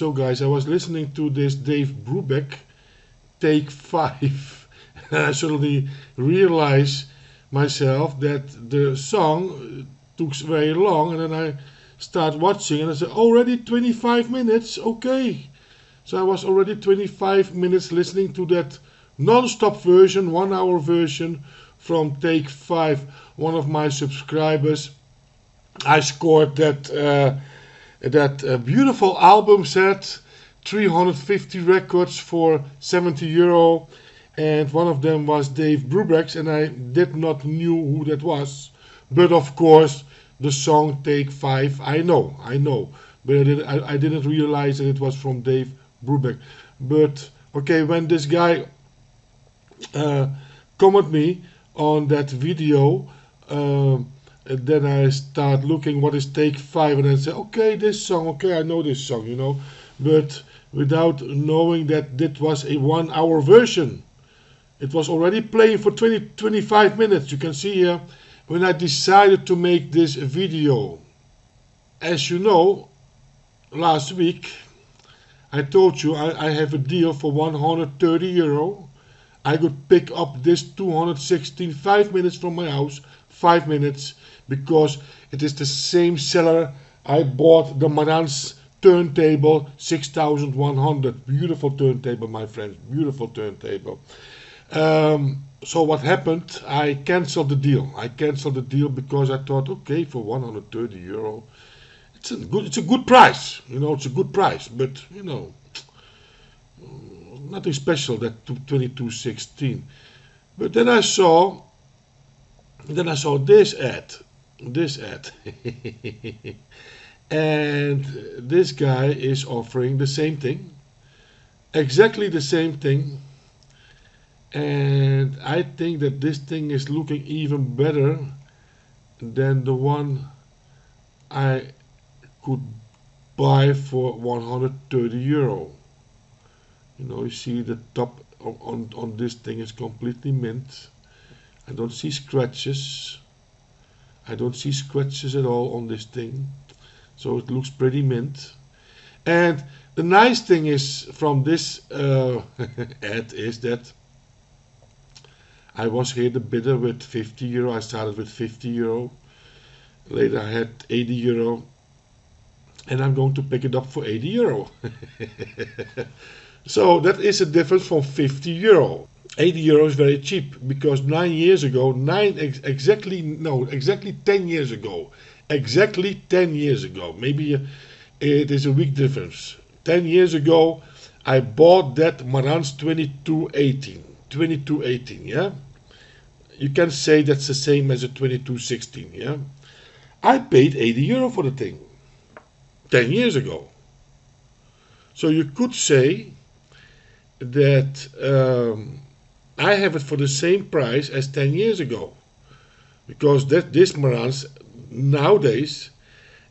So guys, I was listening to this Dave Brubeck Take 5 and I suddenly realized myself that the song took very long, and then I start watching and I said already 25 minutes, okay. So I was already 25 minutes listening to that non-stop version, 1 hour version from Take 5. One of my subscribers, I scored that beautiful album set, 350 records for €70, and one of them was Dave Brubeck's, and I did not knew who that was, but of course the song Take 5 I know, but I didn't realize that it was from Dave Brubeck. But okay, when this guy commented me on that video, then I start looking what is Take 5, and I say okay, this song, okay, I know this song, but without knowing that this was a 1 hour version. It was already playing for 25 minutes. You can see here when I decided to make this video. As you know, last week I told you I have a deal for €130. I could pick up this 216 5 minutes from my house, 5 minutes, because it is the same seller I bought the Marantz turntable 6100. Beautiful turntable, my friends, beautiful turntable. So what happened? I cancelled the deal. Because I thought, okay, for €130, it's a good price. It's a good price, but nothing special, that 2216. But then I saw this ad, and this guy is offering the same thing, exactly the same thing. And I think that this thing is looking even better than the one I could buy for €130. You see the top on this thing is completely mint. I don't see scratches. at all on this thing. So it looks pretty mint. And the nice thing is from this ad is that I was here the bidder with €50. I started with €50. Later I had €80. And I'm going to pick it up for €80. So that is a difference from €50. €80 is very cheap, because 9 years ago, exactly 10 years ago, maybe it is a week difference. 10 years ago, I bought that Marantz 2218, yeah? You can say that's the same as a 2216, yeah? I paid €80 for the thing, 10 years ago. So you could say that I have it for the same price as 10 years ago, because this Marantz nowadays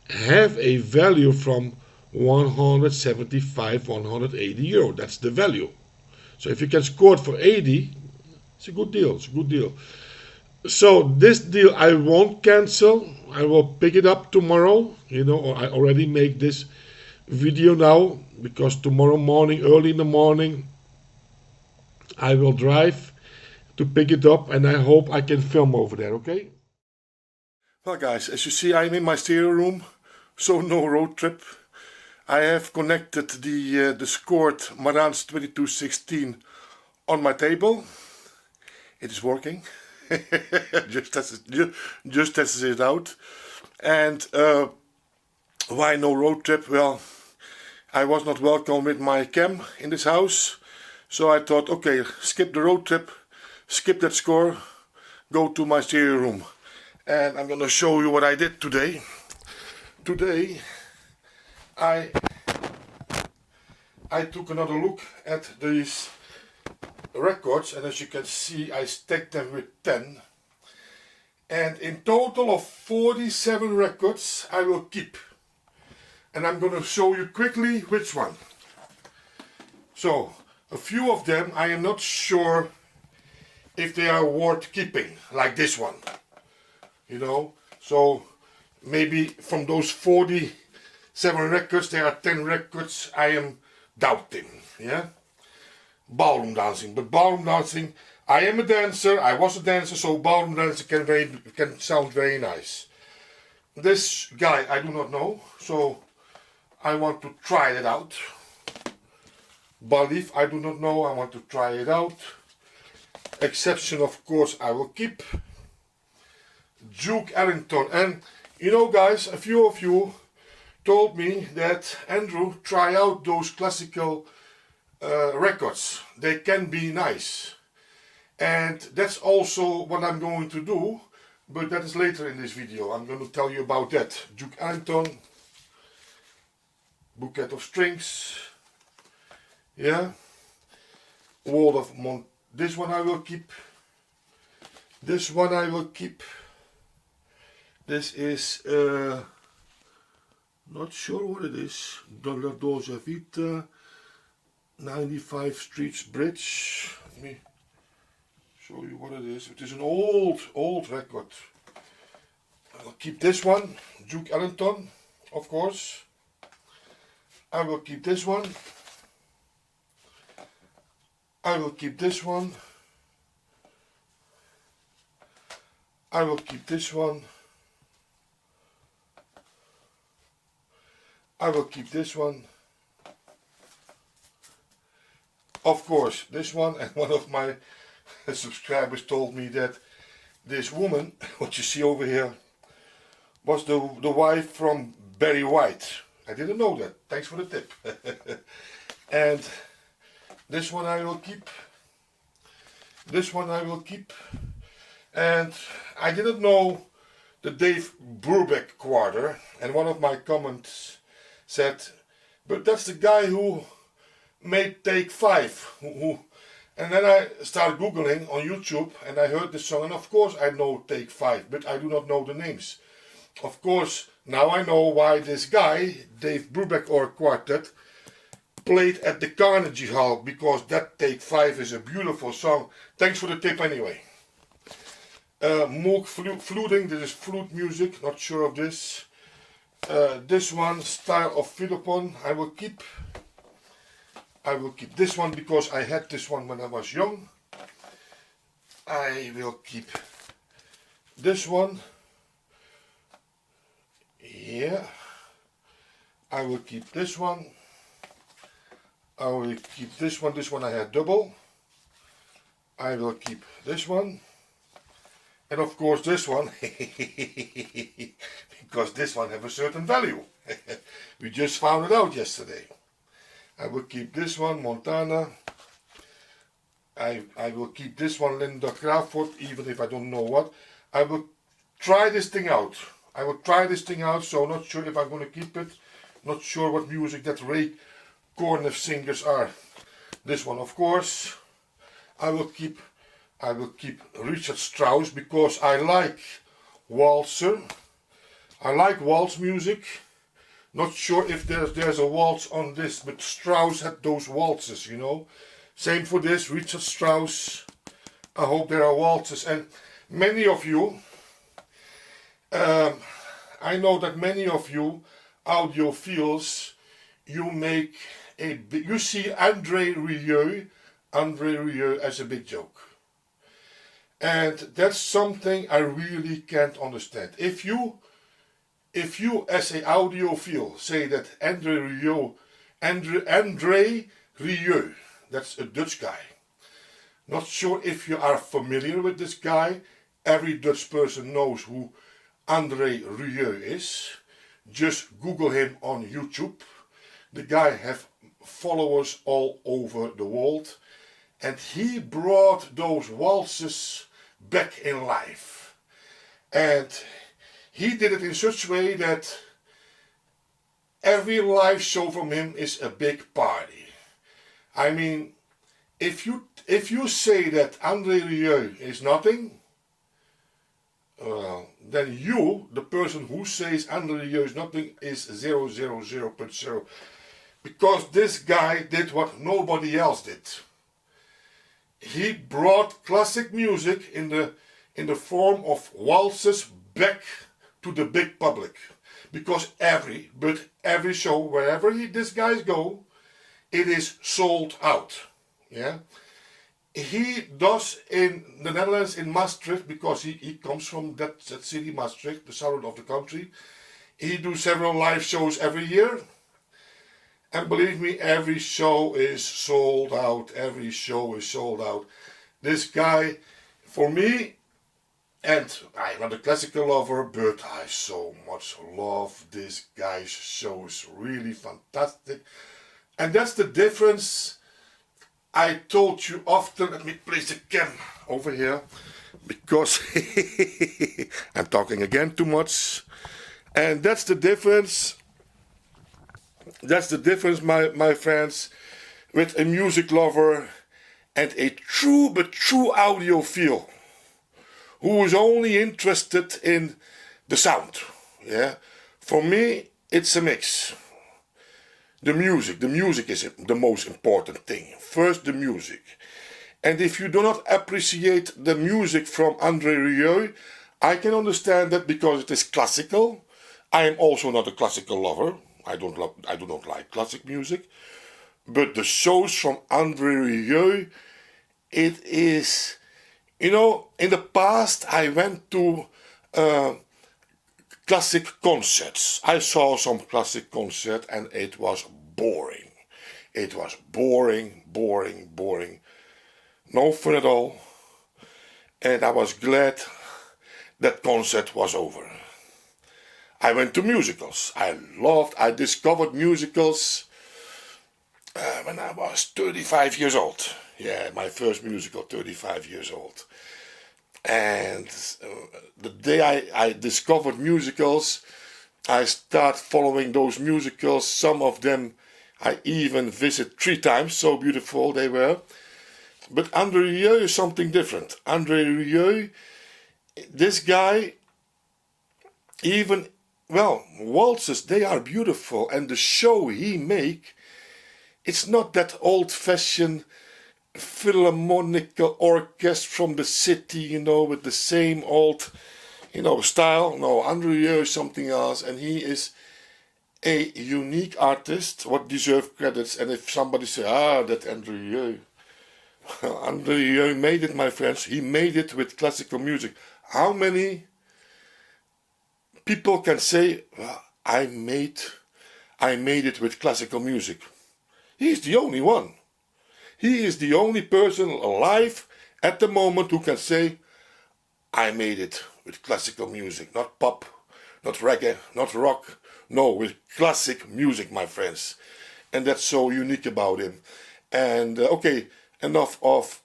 have a value from €175, €180. That's the value. So if you can score it for 80, it's a good deal. So this deal I won't cancel. I will pick it up tomorrow. Or I already make this video now, because tomorrow morning, early in the morning, I will drive to pick it up, and I hope I can film over there, okay? Well guys, as you see, I'm in my stereo room, so no road trip. I have connected the scored Marantz 2216 on my table. It is working. just tests it out. And why no road trip? Well, I was not welcome with my cam in this house. So I thought, okay, skip the road trip, skip that score, go to my stereo room. And I'm gonna show you what I did today. Today, I took another look at these records, and as you can see, I stacked them with 10. And in total of 47 records I will keep. And I'm gonna show you quickly which one. So, a few of them I am not sure if they are worth keeping, like this one. So maybe from those 47 7 records, there are 10 records, I am doubting, yeah? Ballroom dancing, but ballroom dancing, I am a dancer, I was a dancer, so ballroom dancing can sound very nice. This guy I do not know, so I want to try it out. Belief I do not know, I want to try it out. Exception of course I will keep. Duke Ellington, and you know guys, a few of you told me that Andrew, try out those classical records. They can be nice. And that's also what I'm going to do, but that is later in this video. I'm going to tell you about that. Duke Ellington, Bouquet of Strings, yeah. World of this one I will keep. This one I will keep. This is not sure what it is. Dollar Dolce Vita, 95 Streets Bridge. Let me show you what it is. It is an old record. I will keep this one. Duke Ellington, of course. I will keep this one. I will keep this one. I will keep this one. I will keep this one. Of course, this one, and one of my subscribers told me that this woman, what you see over here, was the wife from Barry White. I didn't know that. Thanks for the tip. And this one I will keep. This one I will keep. And I didn't know the Dave Brubeck Quarter, and one of my comments said, but that's the guy who made Take 5. And then I started Googling on YouTube and I heard this song, and of course I know Take 5, but I do not know the names. Of course, now I know why this guy, Dave Brubeck or Quartet, played at the Carnegie Hall, because that Take 5 is a beautiful song. Thanks for the tip anyway. Moog fluting, this is flute music, not sure of this. This one, Style of Philippon, I will keep. I will keep this one because I had this one when I was young. I will keep this one. Yeah. I will keep this one. I will keep this one. This one I had double. I will keep this one. And of course this one, because this one has a certain value. We just found it out yesterday. I will keep this one, Montana. I will keep this one, Linda Crawford, even if I don't know what. I will try this thing out. I will try this thing out, so not sure if I'm going to keep it. Not sure what music that Ray Corneff singers are. This one, of course. I will keep Richard Strauss because I like waltzer. I like waltz music. Not sure if there's a waltz on this, but Strauss had those waltzes, you know. Same for this, Richard Strauss. I hope there are waltzes. And many of you, I know that many of you audiophiles, you see Andre Rieu as a big joke. And that's something I really can't understand. If you as an audiophile say that Andre Rieu, that's a Dutch guy. Not sure if you are familiar with this guy. Every Dutch person knows who Andre Rieu is. Just Google him on YouTube. The guy has followers all over the world. And he brought those waltzes back in life. And he did it in such a way that every live show from him is a big party. I mean, if you say that Andre Rieu is nothing, then you, the person who says Andre Rieu is nothing, is 000.0. Because this guy did what nobody else did. He brought classic music in the form of waltzes back to the big public. because every show, wherever these guys go, it is sold out. Yeah. He does in the Netherlands, in Maastricht, because he comes from that city, Maastricht, the south of the country. He do several live shows every year. And believe me, every show is sold out. Every show is sold out. This guy, for me, and I'm not a classical lover, but I so much love this guy's shows. Really fantastic. And that's the difference I told you often. Let me place the cam over here, because I'm talking again too much. And that's the difference. That's the difference, my friends, with a music lover and a true audiophile who is only interested in the sound. Yeah, for me it's a mix. The music is the most important thing. First, the music. And if you do not appreciate the music from André Rieu, I can understand that, because it is classical. I am also not a classical lover. I do not like classic music. But the shows from André Rieu, it is, in the past I went to classic concerts. I saw some classic concert and it was boring. It was boring. No fun at all. And I was glad that concert was over. I went to musicals. I discovered musicals when I was 35 years old. Yeah, my first musical, 35 years old. And the day I discovered musicals, I start following those musicals. Some of them I even visit 3 times, so beautiful they were. But André Rieu is something different. André Rieu, this guy, even, waltzes, they are beautiful. And the show he make, it's not that old-fashioned philharmonical orchestra from the city, with the same old, style. No, André Rieu is something else, and he is a unique artist, what deserves credits. And if somebody say, that André Rieu, André Rieu made it, my friends. He made it with classical music. How many people can say, I made it with classical music? He's the only one. He is the only person alive at the moment who can say, I made it with classical music. Not pop, not reggae, not rock. No, with classic music, my friends. And that's so unique about him. And okay, enough of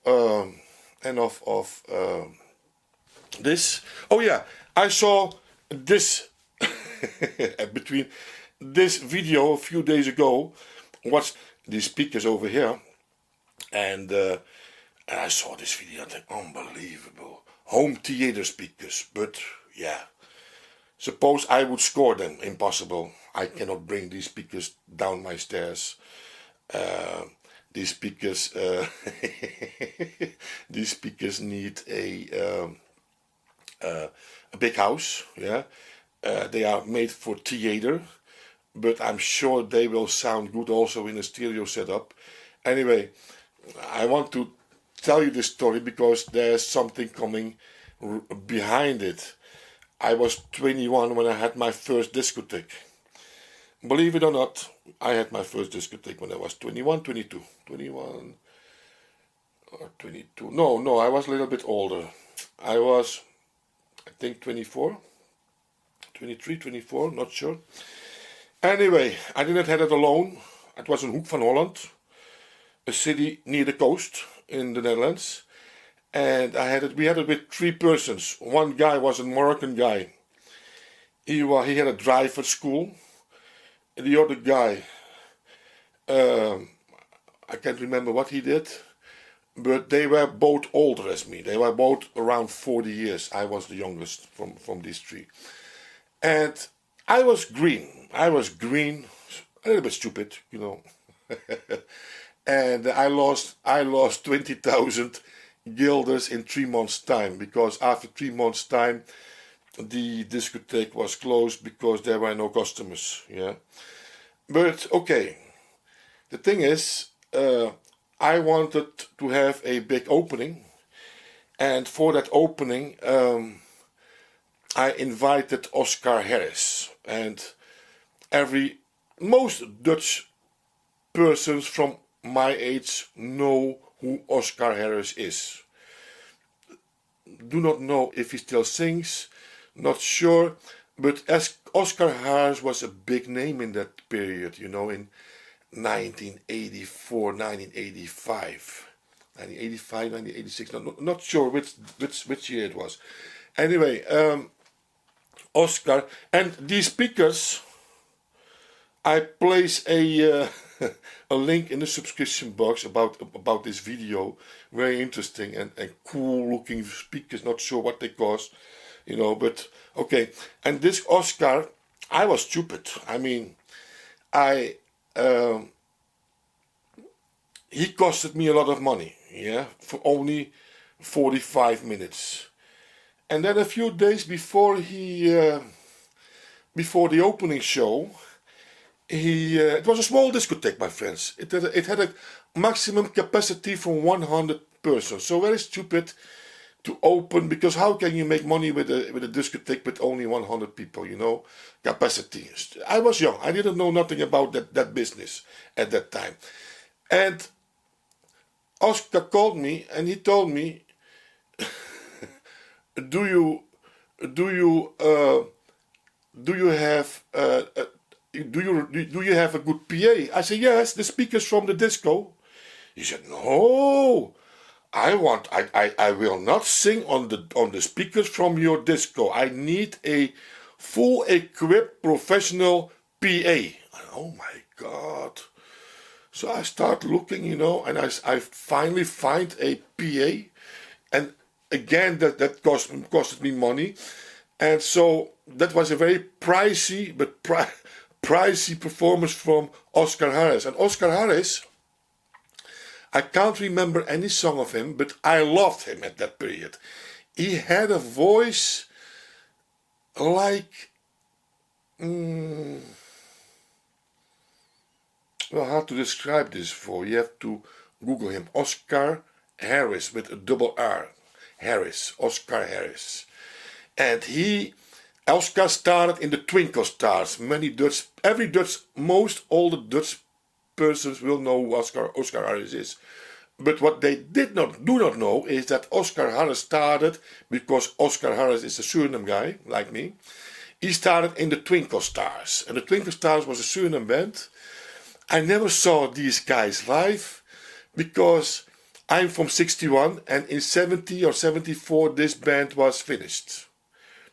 this. Oh yeah, I saw this between this video a few days ago. Watch these speakers over here. And I saw this video and I think, unbelievable. Home theater speakers, but yeah. Suppose I would score them. Impossible. I cannot bring these speakers down my stairs. These speakers need a big house. Yeah, they are made for theater, but I'm sure they will sound good also in a stereo setup. Anyway, I want to tell you this story because there's something coming behind it. I was 21 when I had my first discotheque. Believe it or not, I had my first discotheque when I was 21 or 22. No, I was a little bit older. I was, I think, 23, 24, not sure. Anyway, I didn't have it alone. It was in Hoek van Holland, a city near the coast in the Netherlands. And we had it with 3 persons. One guy was a Moroccan guy. He had a drive at school. And the other guy, I can't remember what he did, but they were both older as me. They were both around 40 years. I was the youngest from these 3. And I was green, a little bit stupid, and I lost 20,000 guilders in 3 months' time, because after 3 months' time the discotheque was closed because there were no customers. Yeah, but okay. The thing is, I wanted to have a big opening, and for that opening, I invited Oscar Harris, and most Dutch persons from my age know who Oscar Harris is. Do not know if he still sings, not sure, but as Oscar Harris was a big name in that period, in 1984, 1985, 1985, 1986, not sure which year it was. Anyway, Oscar, and these speakers, I place a a link in the subscription box about this video. Very interesting and cool looking speakers. Not sure what they cost, but okay. And this Oscar, I was stupid. I mean, he costed me a lot of money. Yeah, for only 45 minutes. And then a few days before before the opening show, it was a small discotheque, my friends. It had a maximum capacity from 100 persons. So very stupid to open, because how can you make money with a discotheque with only 100 people? Capacity. I was young. I didn't know nothing about that business at that time. And Oscar called me and he told me, do you have a good PA? I said, yes, the speakers from the disco. He said, no, I will not sing on the speakers from your disco. I need a full equipped professional PA. Oh my God. So I start looking, and I finally find a PA, and again that costed me money, and so that was a very pricey performance from Oscar Harris. And Oscar Harris, I can't remember any song of him, but I loved him at that period. He had a voice like, how to describe this for you? Have to Google him. Oscar Harris with a double R. Harris, Oscar Harris. And Oscar started in the Twinkle stars. Most older Dutch persons will know who Oscar Harris is. But what they do not know is that Oscar Harris started, because Oscar Harris is a Suriname guy, like me. He started in the Twinkle stars. And the Twinkle stars was a Suriname band. I never saw these guys live, because I'm from 61, and in 70 or 74 this band was finished.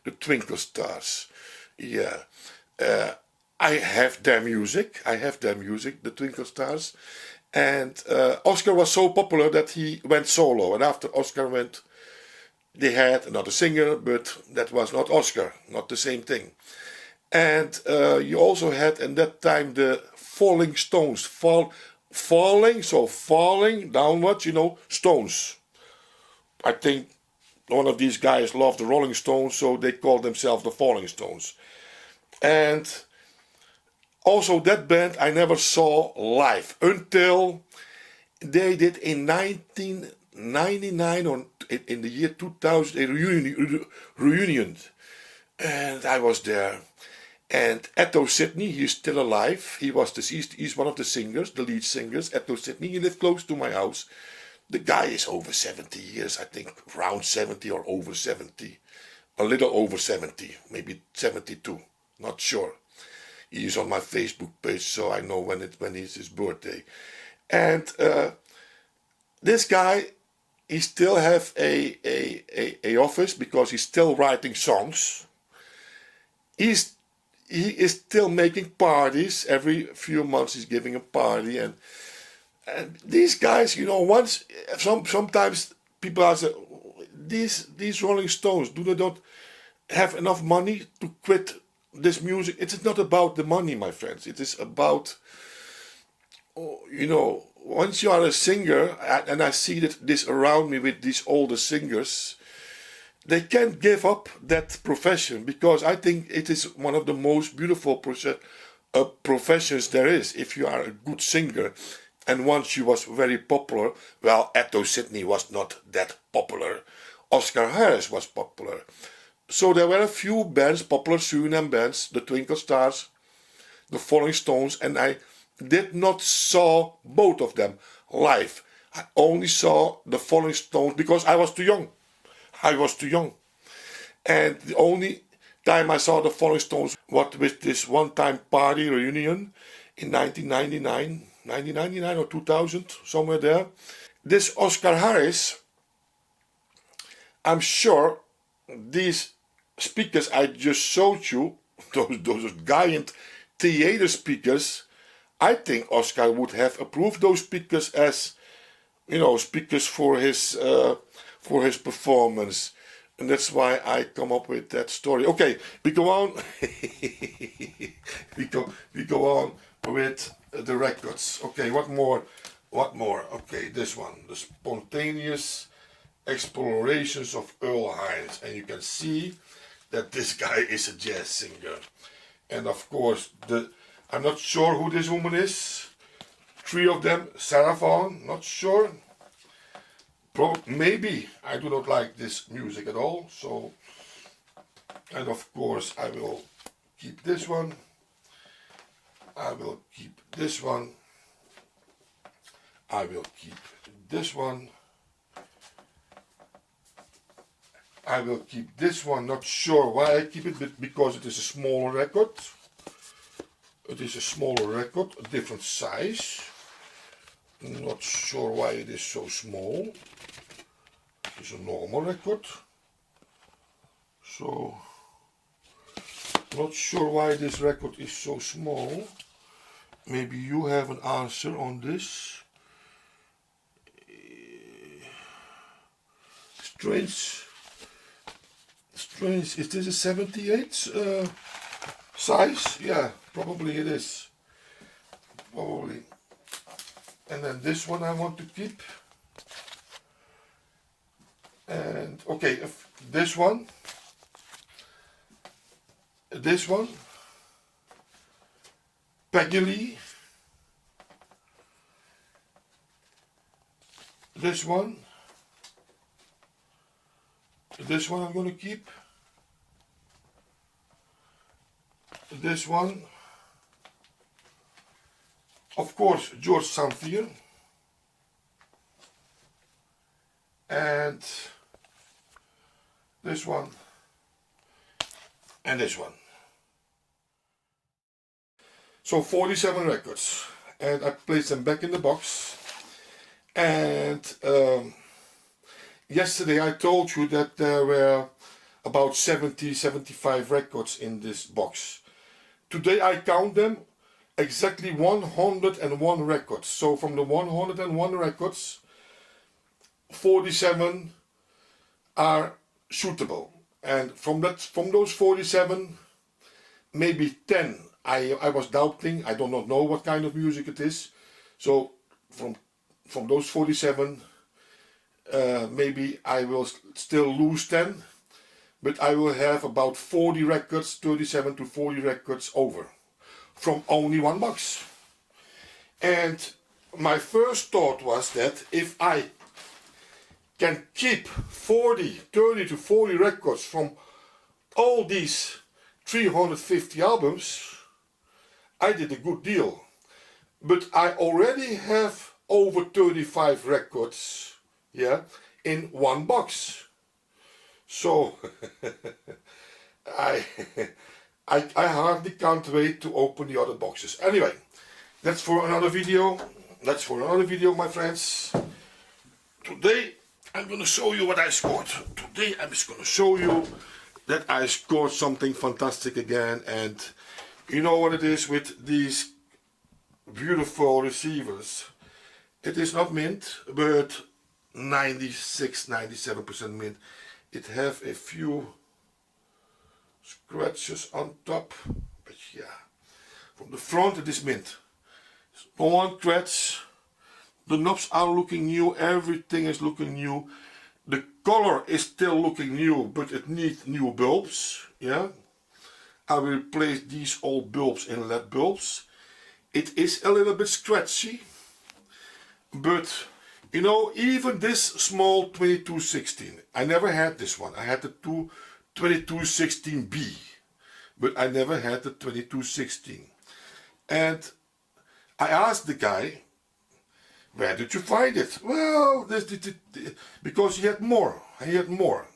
The Twinkle Stars. Yeah. I have their music, the Twinkle Stars. And Oscar was so popular that he went solo. And after Oscar went, they had another singer, but that was not Oscar, not the same thing. And you also had in that time the Falling Stones. Falling downwards, stones. I think one of these guys loved the Rolling Stones, so they called themselves the Falling Stones. And also that band I never saw live until they did in 1999 or in the year 2000 a reunion. And I was there. And Etto Sidney, he's still alive. He's one of the singers, the lead singers. Etto Sidney, he lived close to my house. The guy is over 70 years, I think, around 70 or over 70. A little over 70, maybe 72, not sure. He's on my Facebook page, so I know when it's his birthday. And this guy, he still have a office, because he's still writing songs. He is still making parties. Every few months he's giving a party, and these guys, sometimes people ask, these Rolling Stones, do they not have enough money to quit this music? It is not about the money, my friends. It is about, once you are a singer, and I see this around me with these older singers, they can't give up that profession, because I think it is one of the most beautiful professions there is. If you are a good singer, and once she was very popular, well, Atto Sydney was not that popular. Oscar Harris was popular. So there were a few bands, popular Suriname bands, the Twinkle Stars, the Falling Stones, and I did not saw both of them live. I only saw the Falling Stones because I was too young. I was too young. And the only time I saw the Falling Stones was with this one-time party reunion in 1999 or 2000, somewhere there. This Oscar Harris, I'm sure these speakers I just showed you, those giant theater speakers, I think Oscar would have approved those speakers as, speakers for his performance. And that's why I come up with that story. Okay, we go on. we go on with the records. Okay, what more? Okay, this one, the spontaneous explorations of Earl Hines, and you can see that this guy is a jazz singer. And of course, I'm not sure who this woman is. 3 of them, Sarah Vaughan, not sure. Maybe I do not like this music at all. So, and of course, I will keep this one. I will keep this one. I will keep this one. I will keep this one. Not sure why I keep it, but because it is a smaller record. It is a smaller record, a different size. Not sure why it is so small. It's a normal record. So, not sure why this record is so small. Maybe you have an answer on this. Strange. Is this a 78 size? Yeah, probably it is. Probably. And then this one I want to keep. And okay, if this one, Peggy Lee, this one I'm going to keep. This one, of course, George Samfier, and this one, and this one. So 47 records, and I placed them back in the box. And yesterday I told you that there were about 75 records in this box. Today I count them, exactly 101 records. So from the 101 records, 47 are suitable. And from those 47, maybe 10 I was doubting. I do not know what kind of music it is. So from those 47, maybe I will still lose 10. But I will have about 40 records, 37 to 40 records over, from only one box. And my first thought was that if I can keep 30 to 40 records from all these 350 albums, I did a good deal. But I already have over 35 records, yeah, in one box. So I hardly can't wait to open the other boxes. Anyway, that's for another video. My friends. Today I'm gonna show you what I scored. Today I'm just gonna show you that I scored something fantastic again. And you know what it is with these beautiful receivers. It is not mint, but 96-97% mint. It have a few scratches on top, but yeah, from the front it is mint. No one scratch. The knobs are looking new. Everything is looking new. The color is still looking new, but it needs new bulbs. Yeah, I will replace these old bulbs in LED bulbs. It is a little bit scratchy, but you know, even this small 2216, I never had this one. I had the 2216B, but I never had the 2216. And I asked the guy, where did you find it? Well, because he had more. He had more.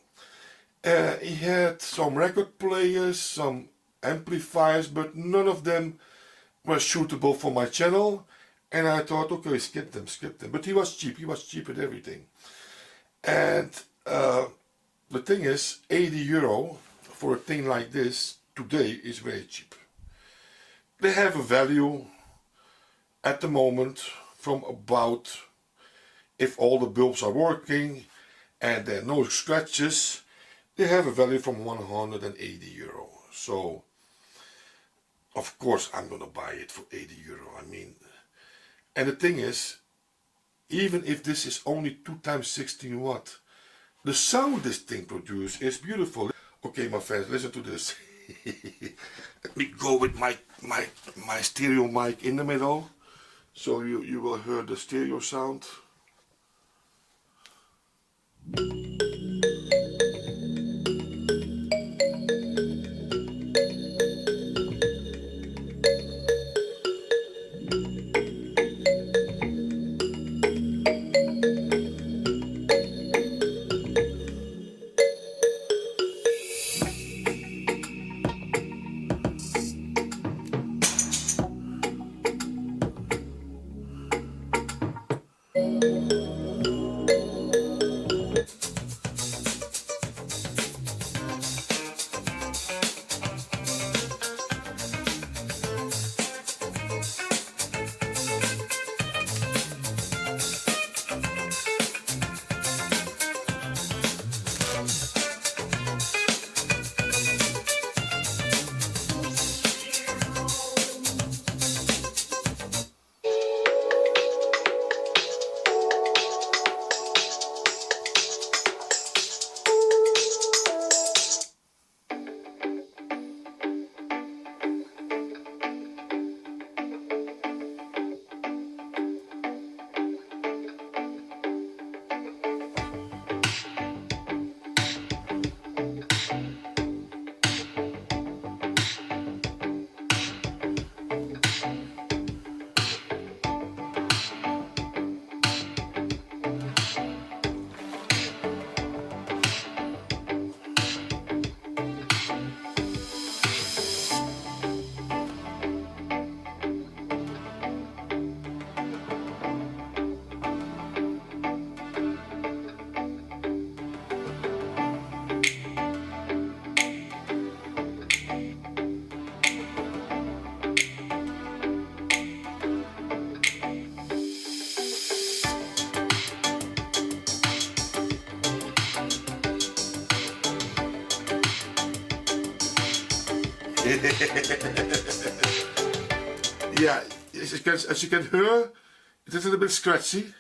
He had some record players, some amplifiers, but none of them were suitable for my channel. And I thought, okay, skip them. But he was cheap at everything. And the thing is, €80 for a thing like this today is very cheap. They have a value at the moment from about, if all the bulbs are working and there are no scratches, they have a value from €180. So, of course, I'm gonna buy it for €80. I mean, and the thing is, even if this is only 2 times 16 watt, the sound this thing produces is beautiful. Okay, my friends, listen to this. Let me go with my stereo mic in the middle, so you will hear the stereo sound. Yeah, as you can hear, it is a little bit scratchy.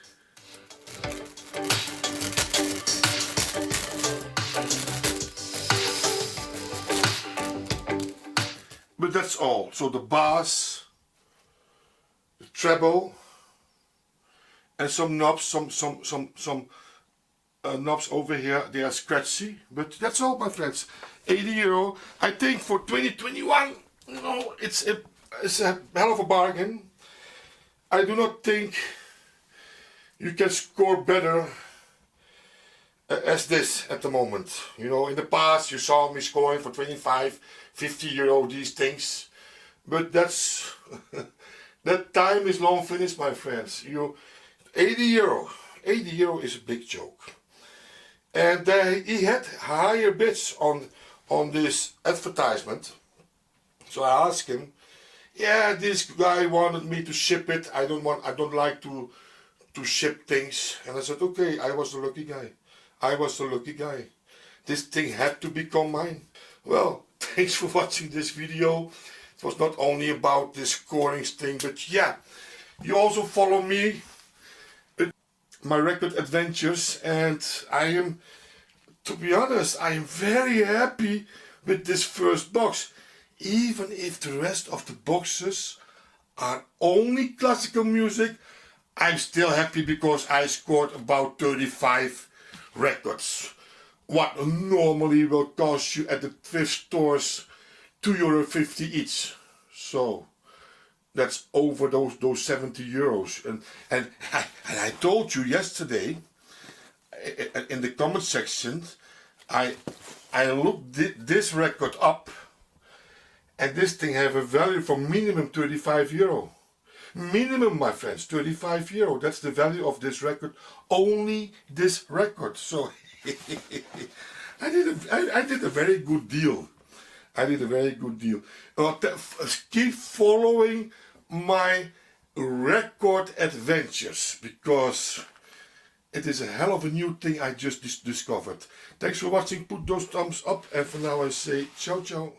But that's all. So the bass, the treble, and some knobs, some knobs over here, they are scratchy. But that's all, my friends. €80. I think for 2021, you know, it's a hell of a bargain. I do not think you can score better as this at the moment. You know, in the past you saw me scoring for 25, €50 these things, but that's that time is long finished, my friends. €80 is a big joke. And he had higher bids on this advertisement, so I asked him, yeah, this guy wanted me to ship it. I don't like to ship things. And I said, okay, I was the lucky guy. This thing had to become mine. Well, thanks for watching this video. It was not only about this scoring thing, but yeah, you also follow me my record adventures, and I am, to be honest, I am very happy with this first box, even if the rest of the boxes are only classical music. I'm still happy because I scored about 35 records. What normally will cost you at the thrift stores €2.50 each. So that's over those 70 euros. And I told you yesterday in the comment section, I looked this record up, and this thing have a value for minimum 35 euro. Minimum, my friends, 35 euro. That's the value of this record. Only this record. So I did a very good deal. I did a very good deal. Keep following my record adventures, because it is a hell of a new thing I just discovered. Thanks for watching. Put those thumbs up, and for now I say ciao ciao.